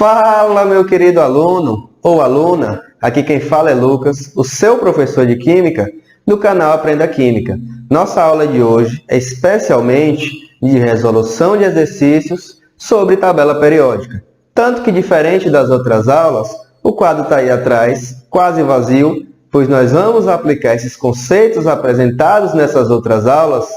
Fala, meu querido aluno ou aluna, aqui quem fala é Lucas, o seu professor de Química do canal Aprenda Química. Nossa aula de hoje é especialmente de resolução de exercícios sobre tabela periódica. Tanto que, diferente das outras aulas, o quadro está aí atrás, quase vazio, pois nós vamos aplicar esses conceitos apresentados nessas outras aulas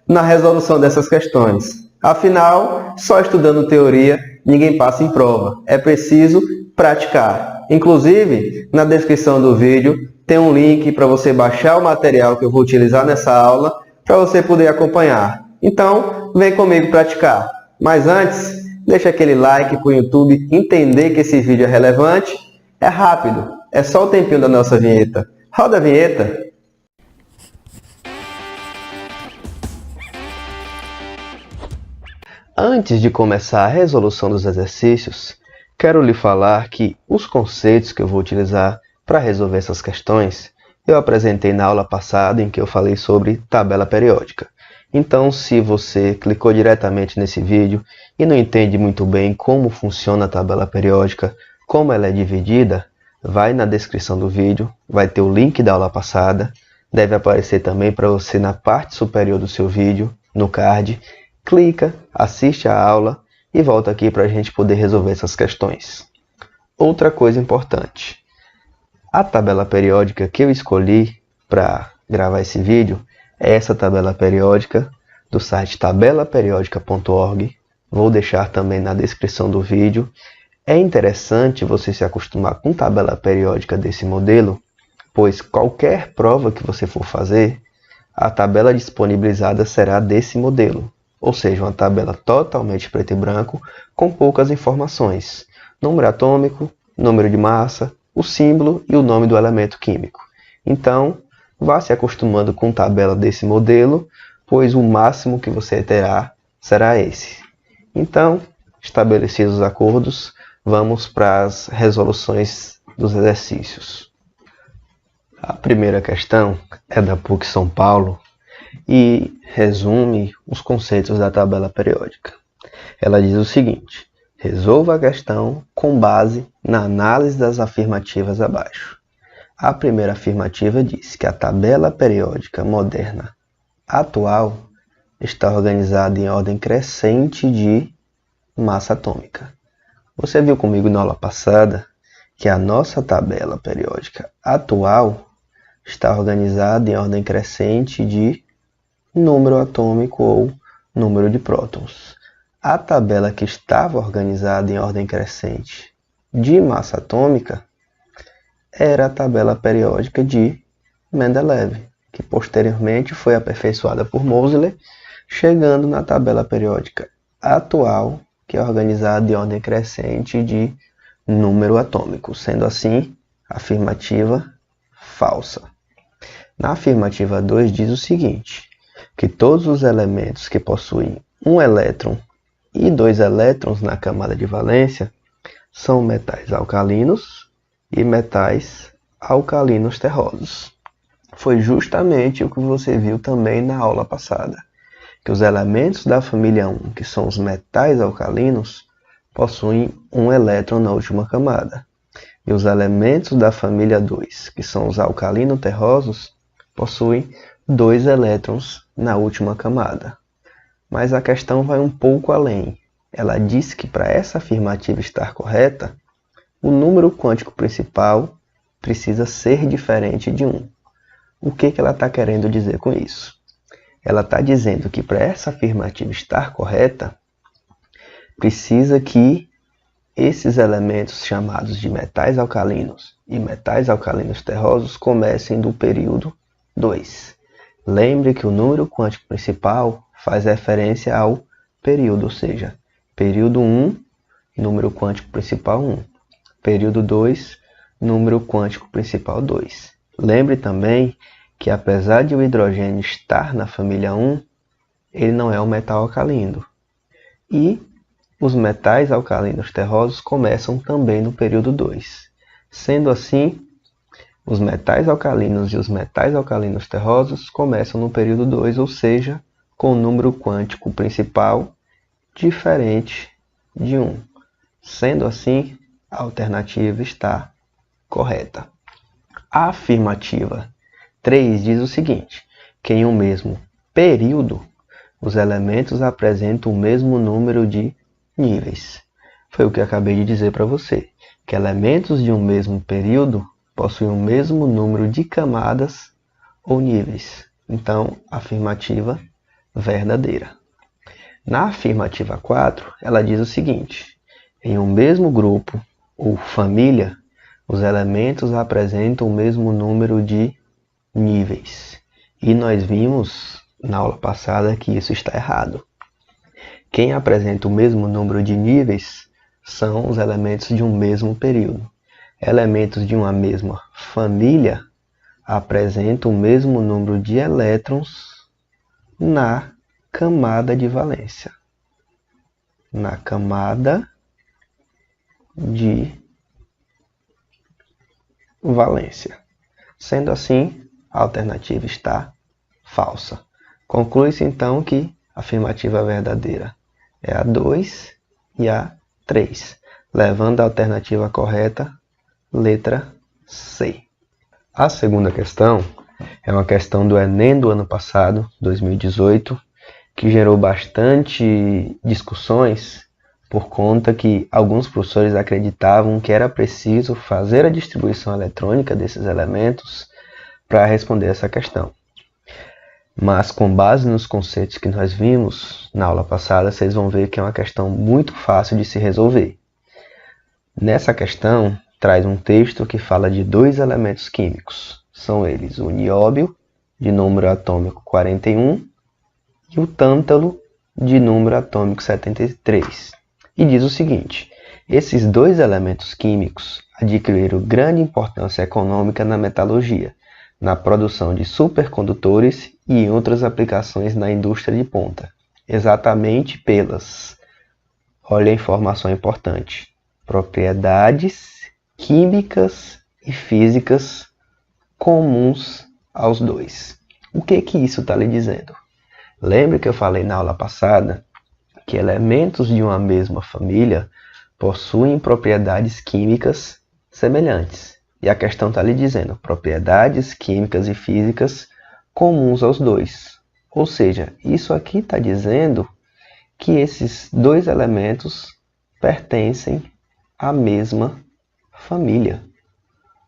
na resolução dessas questões. Afinal, só estudando teoria, ninguém passa em prova. É preciso praticar. Inclusive, na descrição do vídeo tem um link para você baixar o material que eu vou utilizar nessa aula para você poder acompanhar. Então, vem comigo praticar. Mas antes, deixa aquele like para o YouTube entender que esse vídeo é relevante. É rápido, é só o tempinho da nossa vinheta. Roda a vinheta! Antes de começar a resolução dos exercícios, quero lhe falar que os conceitos que eu vou utilizar para resolver essas questões, eu apresentei na aula passada em que eu falei sobre tabela periódica. Então, se você clicou diretamente nesse vídeo e não entende muito bem como funciona a tabela periódica, como ela é dividida, vai na descrição do vídeo, vai ter o link da aula passada, deve aparecer também para você na parte superior do seu vídeo, no card. Clica, assiste a aula e volta aqui para a gente poder resolver essas questões. Outra coisa importante. A tabela periódica que eu escolhi para gravar esse vídeo é essa tabela periódica do site tabelaperiodica.org. Vou deixar também na descrição do vídeo. É interessante você se acostumar com tabela periódica desse modelo, pois qualquer prova que você for fazer, a tabela disponibilizada será desse modelo. Ou seja, uma tabela totalmente preto e branco, com poucas informações. Número atômico, número de massa, o símbolo e o nome do elemento químico. Então, vá se acostumando com tabela desse modelo, pois o máximo que você terá será esse. Então, estabelecidos os acordos, vamos para as resoluções dos exercícios. A primeira questão é da PUC São Paulo, e resume os conceitos da tabela periódica. Ela diz o seguinte: resolva a questão com base na análise das afirmativas abaixo. A primeira afirmativa diz que a tabela periódica moderna atual está organizada em ordem crescente de massa atômica. Você viu comigo na aula passada que a nossa tabela periódica atual está organizada em ordem crescente de número atômico ou número de prótons. A tabela que estava organizada em ordem crescente de massa atômica era a tabela periódica de Mendeleev, que posteriormente foi aperfeiçoada por Moseley, chegando na tabela periódica atual, que é organizada em ordem crescente de número atômico. Sendo assim, afirmativa falsa. Na afirmativa 2 diz o seguinte: que todos os elementos que possuem um elétron e dois elétrons na camada de valência são metais alcalinos e metais alcalinos terrosos. Foi justamente o que você viu também na aula passada, que os elementos da família 1, que são os metais alcalinos, possuem um elétron na última camada, e os elementos da família 2, que são os alcalino terrosos, possuem dois elétrons na última camada. Mas a questão vai um pouco além. Ela diz que para essa afirmativa estar correta, o número quântico principal precisa ser diferente de 1. O que ela está querendo dizer com isso? Ela está dizendo que para essa afirmativa estar correta, precisa que esses elementos chamados de metais alcalinos e metais alcalinos terrosos comecem do período 2. Lembre que o número quântico principal faz referência ao período, ou seja, período 1, número quântico principal 1. Período 2, número quântico principal 2. Lembre também que apesar de o hidrogênio estar na família 1, ele não é um metal alcalino. E os metais alcalinos terrosos começam também no período 2. Sendo assim, os metais alcalinos e os metais alcalinos terrosos começam no período 2, ou seja, com o número quântico principal diferente de 1. Sendo assim, A alternativa está correta. A afirmativa 3 diz o seguinte, que em um mesmo período, os elementos apresentam o mesmo número de níveis. Foi o que eu acabei de dizer para você, que elementos de um mesmo período possuem o mesmo número de camadas ou níveis. Então, afirmativa verdadeira. Na afirmativa 4, ela diz o seguinte, em um mesmo grupo ou família, os elementos apresentam o mesmo número de níveis. E nós vimos na aula passada que isso está errado. Quem apresenta o mesmo número de níveis são os elementos de um mesmo período. Elementos de uma mesma família apresentam o mesmo número de elétrons na camada de valência. Na camada de valência. Sendo assim, a alternativa está falsa. Conclui-se então que a afirmativa verdadeira é a 2 e a 3, levando a alternativa correta, letra C. A segunda questão é uma questão do Enem do ano passado, 2018, que gerou bastante discussões por conta que alguns professores acreditavam que era preciso fazer a distribuição eletrônica desses elementos para responder essa questão. Mas com base nos conceitos que nós vimos na aula passada, vocês vão ver que é uma questão muito fácil de se resolver. Nessa questão, traz um texto que fala de dois elementos químicos. São eles o nióbio, de número atômico 41, e o tântalo, de número atômico 73. E diz o seguinte, esses dois elementos químicos adquiriram grande importância econômica na metalurgia, na produção de supercondutores e em outras aplicações na indústria de ponta, exatamente pelas, olha a informação importante, propriedades químicas e físicas comuns aos dois. O que isso está lhe dizendo? Lembre que eu falei na aula passada que elementos de uma mesma família possuem propriedades químicas semelhantes. E a questão está lhe dizendo propriedades químicas e físicas comuns aos dois. Ou seja, isso aqui está dizendo que esses dois elementos pertencem à mesma família.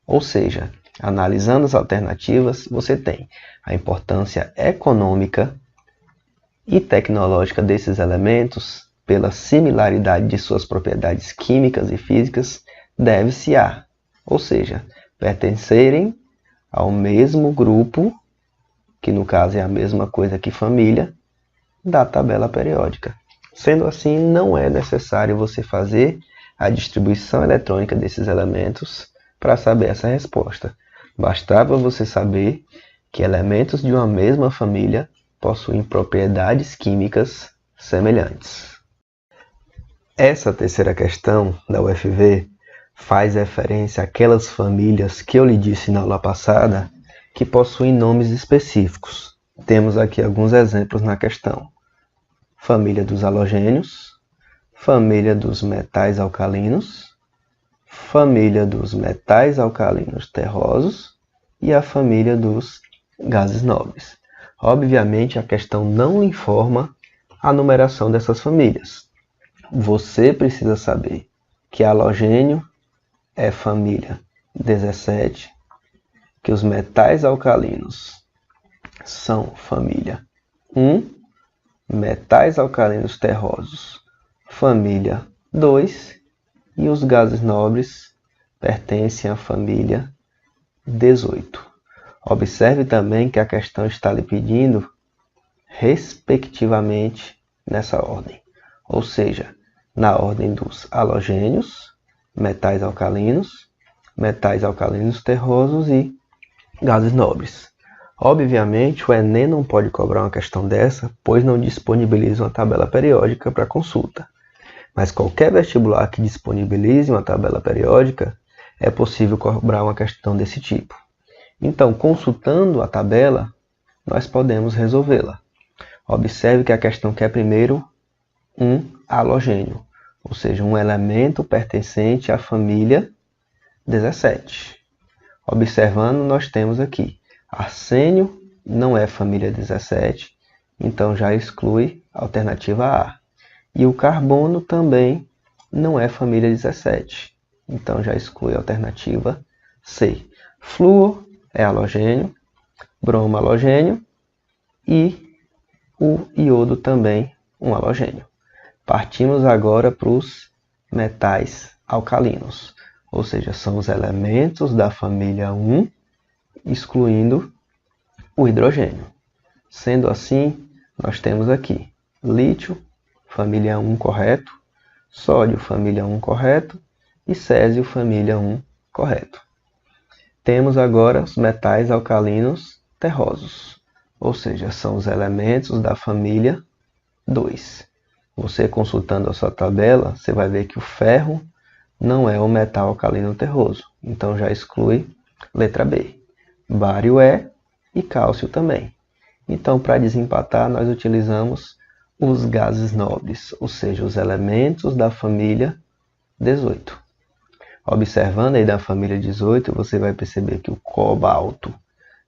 Ou seja, analisando as alternativas, você tem a importância econômica e tecnológica desses elementos, pela similaridade de suas propriedades químicas e físicas, deve-se a, ou seja, pertencerem ao mesmo grupo, que no caso é a mesma coisa que família, da tabela periódica. Sendo assim, não é necessário você fazer a distribuição eletrônica desses elementos para saber essa resposta. Bastava você saber que elementos de uma mesma família possuem propriedades químicas semelhantes. Essa terceira questão da UFV faz referência àquelas famílias que eu lhe disse na aula passada que possuem nomes específicos. Temos aqui alguns exemplos na questão. Família dos halogênios, família dos metais alcalinos, família dos metais alcalinos terrosos e a família dos gases nobres. Obviamente, a questão não informa a numeração dessas famílias. Você precisa saber que halogênio é família 17, que os metais alcalinos são família 1, metais alcalinos terrosos, família 2, e os gases nobres pertencem à família 18. Observe também que a questão está lhe pedindo, respectivamente, nessa ordem. Ou seja, na ordem dos halogênios, metais alcalinos terrosos e gases nobres. Obviamente, o Enem não pode cobrar uma questão dessa, pois não disponibiliza uma tabela periódica para consulta. Mas qualquer vestibular que disponibilize uma tabela periódica, é possível cobrar uma questão desse tipo. Então, consultando a tabela, nós podemos resolvê-la. Observe que a questão quer primeiro um halogênio. ou seja, um elemento pertencente à família 17. Observando, nós temos aqui, arsênio não é família 17, então já exclui a alternativa A. E o carbono também não é família 17, então já exclui a alternativa C. Flúor é halogênio, bromo halogênio e o iodo também um halogênio. Partimos agora para os metais alcalinos, ou seja, são os elementos da família 1, excluindo o hidrogênio. Sendo assim, nós temos aqui lítio, família 1 correto, sódio, família 1 correto e césio, família 1 correto. Temos agora os metais alcalinos terrosos, ou seja, são os elementos da família 2. Você consultando a sua tabela, você vai ver que o ferro não é um metal alcalino terroso, então já exclui letra B. Bário é e cálcio também. Então, para desempatar, nós utilizamos os gases nobres, ou seja, os elementos da família 18. Observando aí da família 18, você vai perceber que o cobalto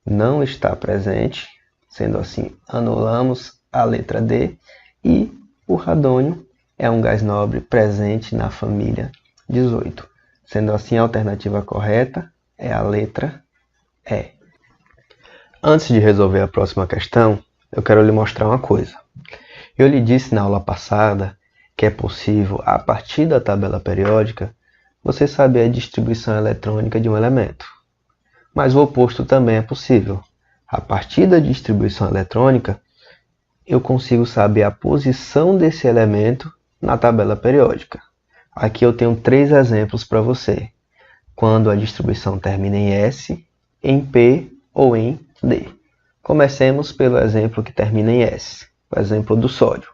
não está presente, sendo assim, anulamos a letra D, e o radônio é um gás nobre presente na família 18. Sendo assim, a alternativa correta é a letra E. Antes de resolver a próxima questão, eu quero lhe mostrar uma coisa. Eu lhe disse na aula passada que é possível, a partir da tabela periódica, você saber a distribuição eletrônica de um elemento. Mas o oposto também é possível. A partir da distribuição eletrônica, eu consigo saber a posição desse elemento na tabela periódica. Aqui eu tenho 3 exemplos para você. Quando a distribuição termina em S, em P ou em D. Comecemos pelo exemplo que termina em S, o exemplo do sódio,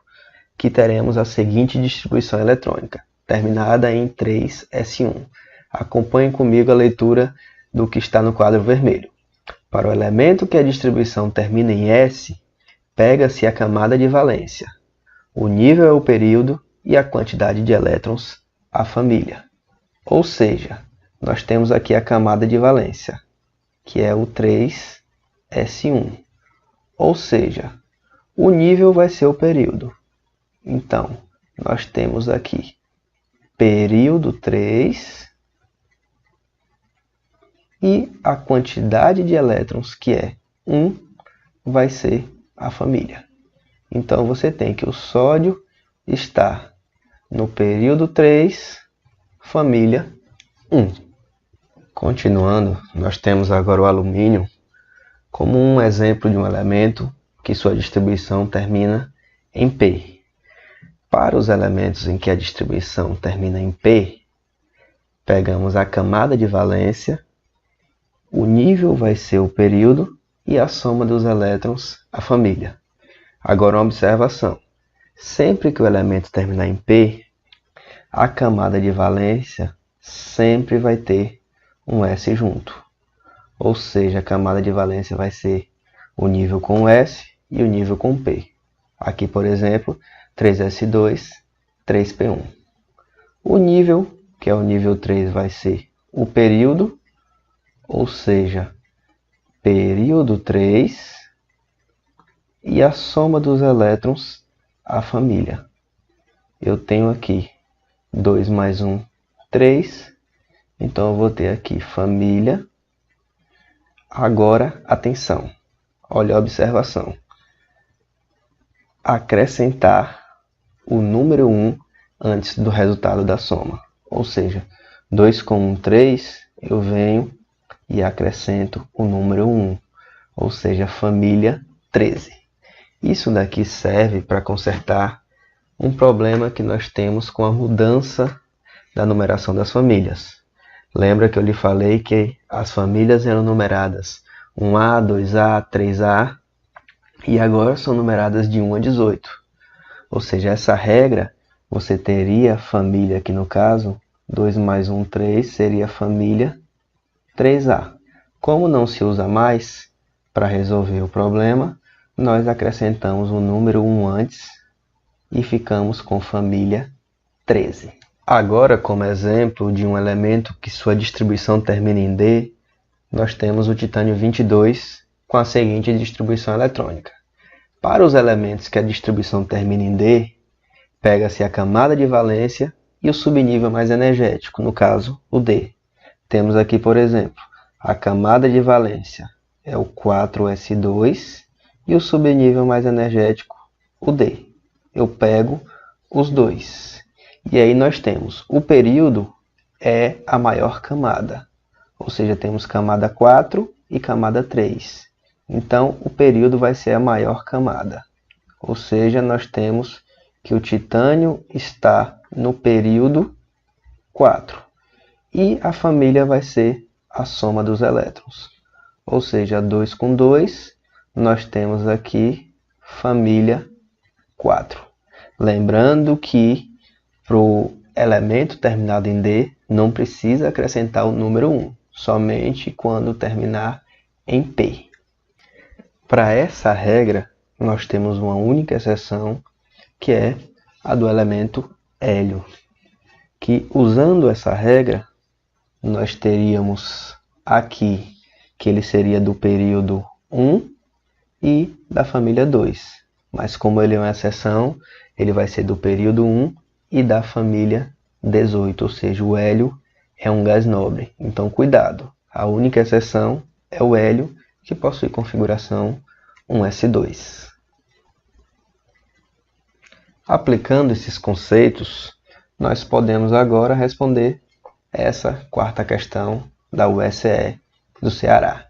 que teremos a seguinte distribuição eletrônica, terminada em 3S1. Acompanhe comigo a leitura do que está no quadro vermelho. Para o elemento que a distribuição termina em S, pega-se a camada de valência. O nível é o período e a quantidade de elétrons, a família. Ou seja, nós temos aqui a camada de valência, que é o 3S1. Ou seja, o nível vai ser o período. Então, nós temos aqui período 3 e a quantidade de elétrons, que é 1, vai ser a família. Então, você tem que o sódio está no período 3, família 1. Continuando, nós temos agora o alumínio como um exemplo de um elemento que sua distribuição termina em P. Para os elementos em que a distribuição termina em P, pegamos a camada de valência, o nível vai ser o período e a soma dos elétrons, a família. Agora uma observação. Sempre que o elemento terminar em P, a camada de valência sempre vai ter um S junto. Ou seja, a camada de valência vai ser o nível com S e o nível com P. Aqui, por exemplo, 3S2, 3P1. O nível, que é o nível 3, vai ser o período, ou seja, período 3, e a soma dos elétrons, a família. Eu tenho aqui 2 mais 1, 3. Então, eu vou ter aqui família. Agora, atenção. Olha a observação. Acrescentar o número 1 antes do resultado da soma. Ou seja, 2 com 1, 3, eu venho e acrescento o número 1. Ou seja, família 13. Isso daqui serve para consertar um problema que nós temos com a mudança da numeração das famílias. Lembra que eu lhe falei que as famílias eram numeradas 1A, 2A, 3A e agora são numeradas de 1 a 18. Ou seja, essa regra, você teria família aqui no caso, 2 mais 1, 3, seria família 3A. Como não se usa mais, para resolver o problema, nós acrescentamos o número 1 antes e ficamos com família 13. Agora, como exemplo de um elemento que sua distribuição termina em D, nós temos o titânio 22 com a seguinte distribuição eletrônica. Para os elementos que a distribuição termina em D, pega-se a camada de valência e o subnível mais energético, no caso, o D. Temos aqui, por exemplo, a camada de valência é o 4s2 e o subnível mais energético, o D. Eu pego os dois. E aí nós temos o período é a maior camada. Ou seja, temos camada 4 e camada 3. Então, o período vai ser a maior camada. Ou seja, nós temos que o titânio está no período 4. E a família vai ser a soma dos elétrons. Ou seja, 2 com 2, nós temos aqui família 4. Lembrando que para o elemento terminado em D, não precisa acrescentar o número 1, somente quando terminar em P. Para essa regra, nós temos uma única exceção, que é a do elemento hélio, que usando essa regra, nós teríamos aqui que ele seria do período 1 e da família 2. Mas como ele é uma exceção, ele vai ser do período 1 e da família 18, ou seja, o hélio é um gás nobre. Então, cuidado, a única exceção é o hélio, que possui configuração 1s2. Aplicando esses conceitos, nós podemos agora responder essa quarta questão da USE do Ceará.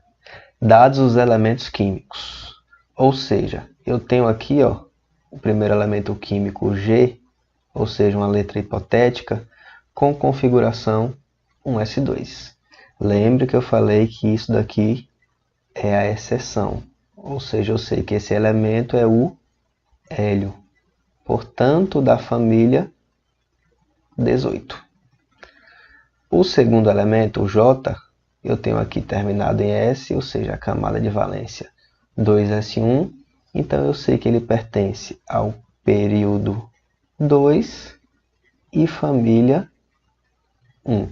Dados os elementos químicos, ou seja, eu tenho aqui o primeiro elemento químico G, ou seja, uma letra hipotética, com configuração 1s2. Lembre que eu falei que isso daqui é a exceção, ou seja, eu sei que esse elemento é o hélio, portanto, da família 18. O segundo elemento, o J, eu tenho aqui terminado em S, ou seja, a camada de valência 2s1, então eu sei que ele pertence ao período 2 e família 1.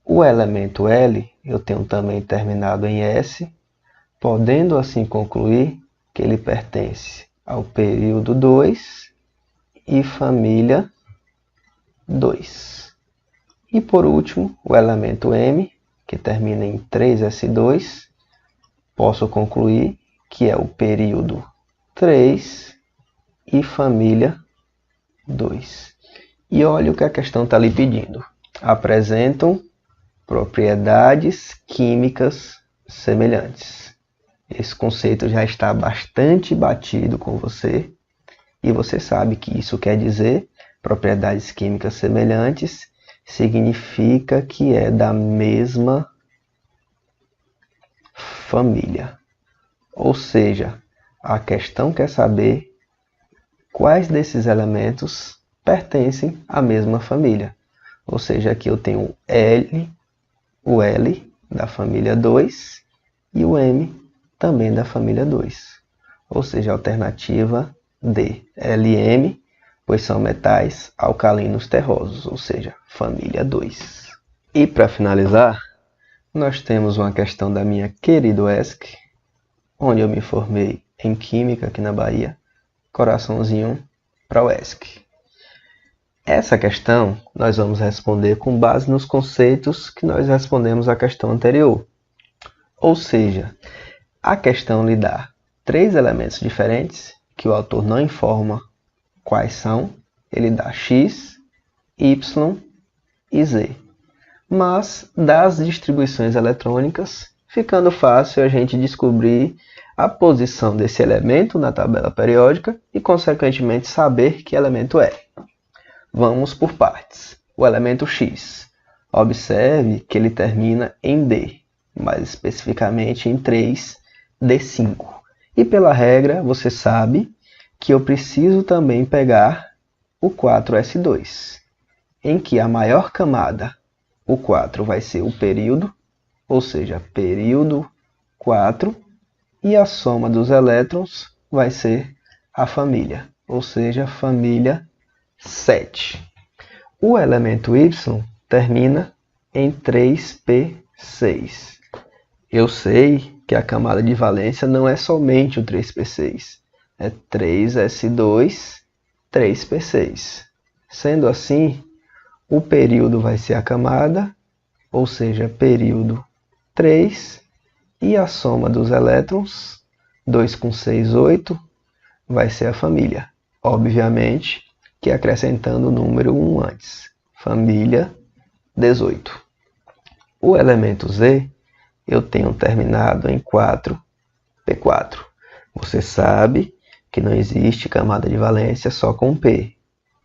O elemento L, eu tenho também terminado em S, podendo assim concluir que ele pertence ao período 2 e família 2. E por último, o elemento M, que termina em 3s2, posso concluir que é o período 3 e família 2. E olha o que a questão está lhe pedindo. Apresentam propriedades químicas semelhantes. Esse conceito já está bastante batido com você, e você sabe que isso quer dizer propriedades químicas semelhantes, significa que é da mesma família. Ou seja, a questão quer saber quais desses elementos pertencem à mesma família. Ou seja, aqui eu tenho o L da família 2 e o M também da família 2. Ou seja, a alternativa D, LM, pois são metais alcalinos terrosos, ou seja, família 2. E para finalizar, nós temos uma questão da minha querida UESC, onde eu me formei em Química aqui na Bahia, coraçãozinho para a UESC. Essa questão nós vamos responder com base nos conceitos que nós respondemos à questão anterior. Ou seja, a questão lhe dá 3 elementos diferentes, que o autor não informa quais são, ele dá X, Y e Z. Mas das distribuições eletrônicas, ficando fácil a gente descobrir a posição desse elemento na tabela periódica e, consequentemente, saber que elemento é. Vamos por partes. O elemento X. Observe que ele termina em D, mais especificamente em 3D5. E pela regra, você sabe que eu preciso também pegar o 4s2, em que a maior camada, o 4, vai ser o período, ou seja, período 4, e a soma dos elétrons vai ser a família, ou seja, família 7. O elemento y termina em 3p6. Eu sei que a camada de valência não é somente o 3p6, é 3s2, 3p6. Sendo assim, o período vai ser a camada, ou seja, período 3, e a soma dos elétrons, 2 com 6, 8, vai ser a família. Obviamente que acrescentando o número 1 antes. Família 18. O elemento Z eu tenho terminado em 4p4. Você sabe que não existe camada de valência só com P.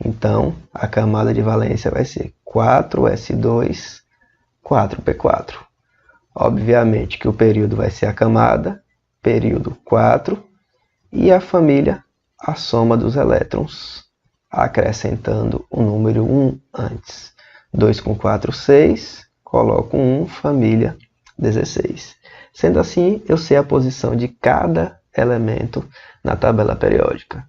Então, a camada de valência vai ser 4s2, 4p4. Obviamente que o período vai ser a camada, período 4, e a família, a soma dos elétrons, acrescentando o número 1 antes. 2 com 4, 6, coloco 1, família 16. Sendo assim, eu sei a posição de cada elemento na tabela periódica.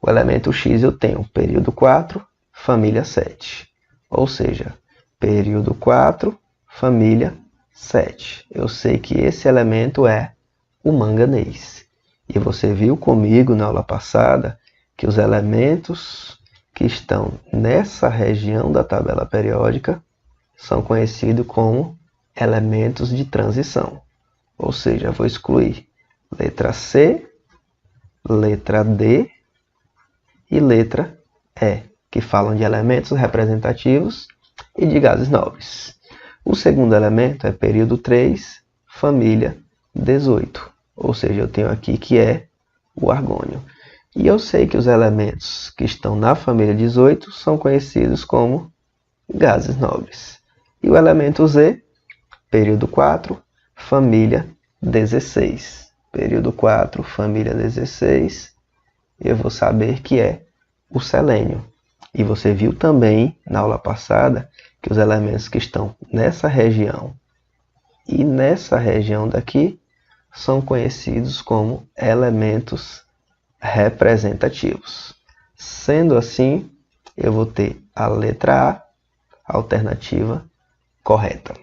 O elemento X eu tenho período 4, família 7. Ou seja, período 4, família 7. Eu sei que esse elemento é o manganês. E você viu comigo na aula passada que os elementos que estão nessa região da tabela periódica são conhecidos como elementos de transição. Ou seja, vou excluir letra C, letra D e letra E, que falam de elementos representativos e de gases nobres. O segundo elemento é período 3, família 18. Ou seja, eu tenho aqui que é o argônio. E eu sei que os elementos que estão na família 18 são conhecidos como gases nobres. E o elemento Z, período 4, família 16. Período 4, família 16, eu vou saber que é o selênio. E você viu também na aula passada que os elementos que estão nessa região e nessa região daqui são conhecidos como elementos representativos. Sendo assim, eu vou ter a letra A, alternativa correta.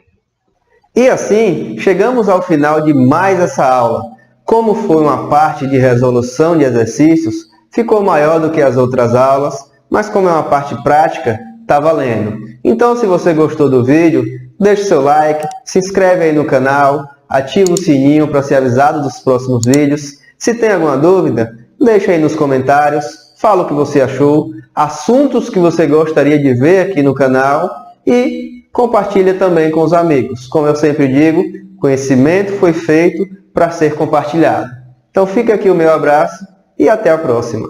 E assim, chegamos ao final de mais essa aula. Como foi uma parte de resolução de exercícios, ficou maior do que as outras aulas, mas como é uma parte prática, está valendo. Então, se você gostou do vídeo, deixe seu like, se inscreve aí no canal, ativa o sininho para ser avisado dos próximos vídeos. Se tem alguma dúvida, deixa aí nos comentários, fala o que você achou, assuntos que você gostaria de ver aqui no canal e compartilha também com os amigos. Como eu sempre digo, conhecimento foi feito para ser compartilhado. Então fica aqui o meu abraço e até a próxima.